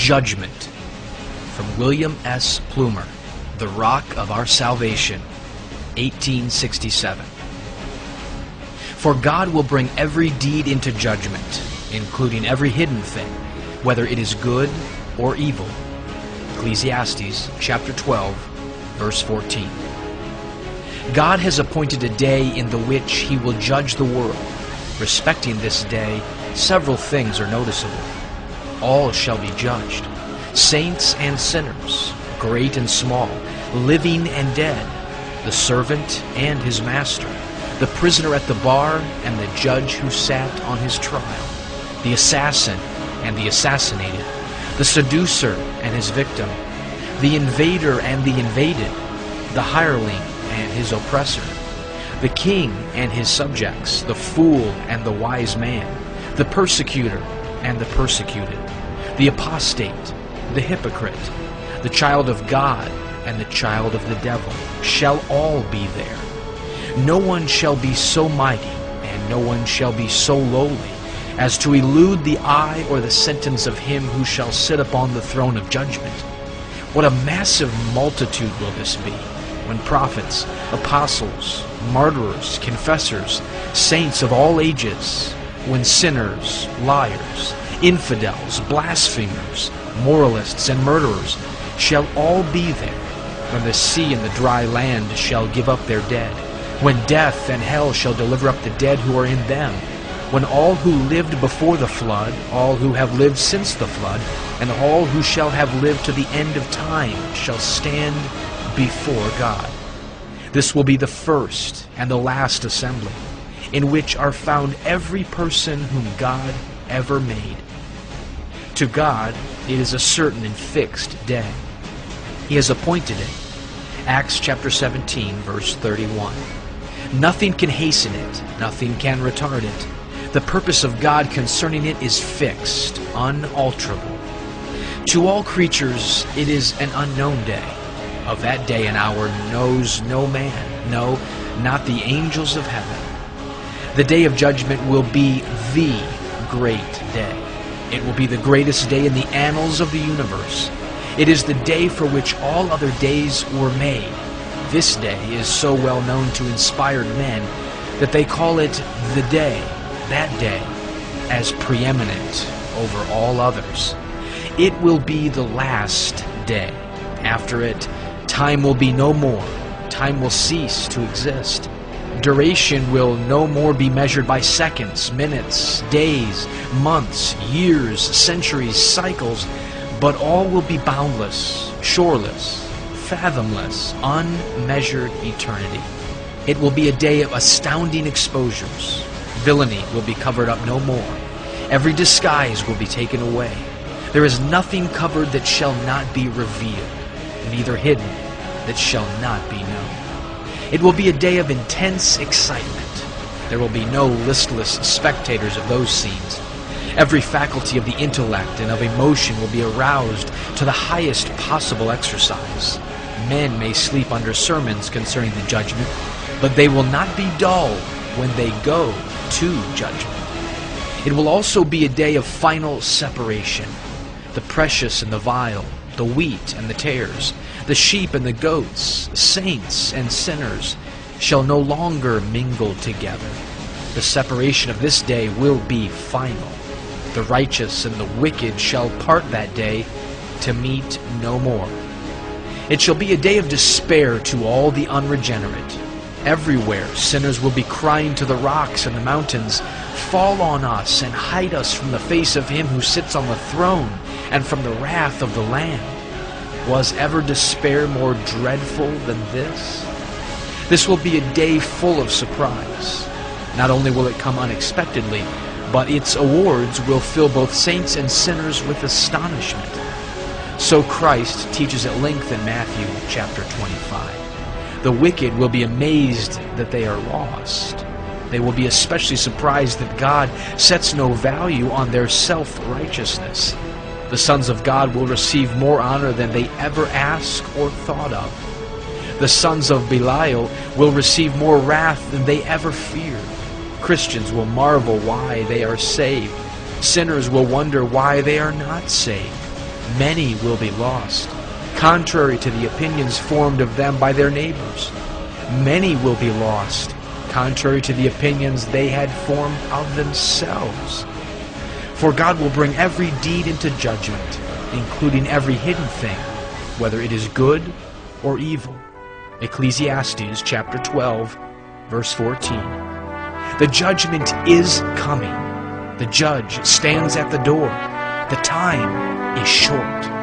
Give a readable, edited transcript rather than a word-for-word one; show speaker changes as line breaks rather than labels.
Judgment, from William S. Plumer, The Rock of Our Salvation, 1867. For God will bring every deed into judgment, including every hidden thing, whether it is good or evil. Ecclesiastes chapter 12, verse 14. God has appointed a day in the which He will judge the world. Respecting this day, several things are noticeable. All shall be judged, saints and sinners, great and small, living and dead, the servant and his master, the prisoner at the bar and the judge who sat on his trial, the assassin and the assassinated, the seducer and his victim, the invader and the invaded, the hireling and his oppressor, the king and his subjects, the fool and the wise man, the persecutor and the persecuted, the apostate, the hypocrite, the child of God and the child of the devil shall all be there. No one shall be so mighty, and no one shall be so lowly, as to elude the eye or the sentence of him who shall sit upon the throne of judgment. What a massive multitude will this be, when prophets, apostles, martyrs, confessors, saints of all ages, when sinners, liars, infidels, blasphemers, moralists, and murderers shall all be there, when the sea and the dry land shall give up their dead, when death and hell shall deliver up the dead who are in them, when all who lived before the flood, all who have lived since the flood, and all who shall have lived to the end of time shall stand before God. This will be the first and the last assembly, in which are found every person whom God ever made. To God it is a certain and fixed day. He has appointed it. Acts chapter 17, verse 31. Nothing can hasten it, nothing can retard it. The purpose of God concerning it is fixed, unalterable. To all creatures it is an unknown day. Of that day and hour knows no man, no, not the angels of heaven. The day of judgment will be the great day. It will be the greatest day in the annals of the universe. It is the day for which all other days were made. This day is so well known to inspired men that they call it the day, that day, as preeminent over all others. It will be the last day. After it, time will be no more. Time will cease to exist. Duration will no more be measured by seconds, minutes, days, months, years, centuries, cycles, but all will be boundless, shoreless, fathomless, unmeasured eternity. It will be a day of astounding exposures. Villainy will be covered up no more. Every disguise will be taken away. There is nothing covered that shall not be revealed, neither hidden that shall not be known. It will be a day of intense excitement. There will be no listless spectators of those scenes. Every faculty of the intellect and of emotion will be aroused to the highest possible exercise. Men may sleep under sermons concerning the judgment, but they will not be dull when they go to judgment. It will also be a day of final separation. The precious and the vile, the wheat and the tares, the sheep and the goats, saints and sinners, shall no longer mingle together. The separation of this day will be final. The righteous and the wicked shall part that day to meet no more. It shall be a day of despair to all the unregenerate. Everywhere sinners will be crying to the rocks and the mountains, "Fall on us and hide us from the face of him who sits on the throne and from the wrath of the Lamb." Was ever despair more dreadful than this? This will be a day full of surprise. Not only will it come unexpectedly, but its awards will fill both saints and sinners with astonishment. So Christ teaches at length in Matthew chapter 25. The wicked will be amazed that they are lost. They will be especially surprised that God sets no value on their self-righteousness. The sons of God will receive more honor than they ever asked or thought of. The sons of Belial will receive more wrath than they ever feared. Christians will marvel why they are saved. Sinners will wonder why they are not saved. Many will be lost, contrary to the opinions formed of them by their neighbors. Many will be lost, contrary to the opinions they had formed of themselves. For God will bring every deed into judgment, including every hidden thing, whether it is good or evil. Ecclesiastes chapter 12, verse 14. The judgment is coming. The judge stands at the door. The time is short.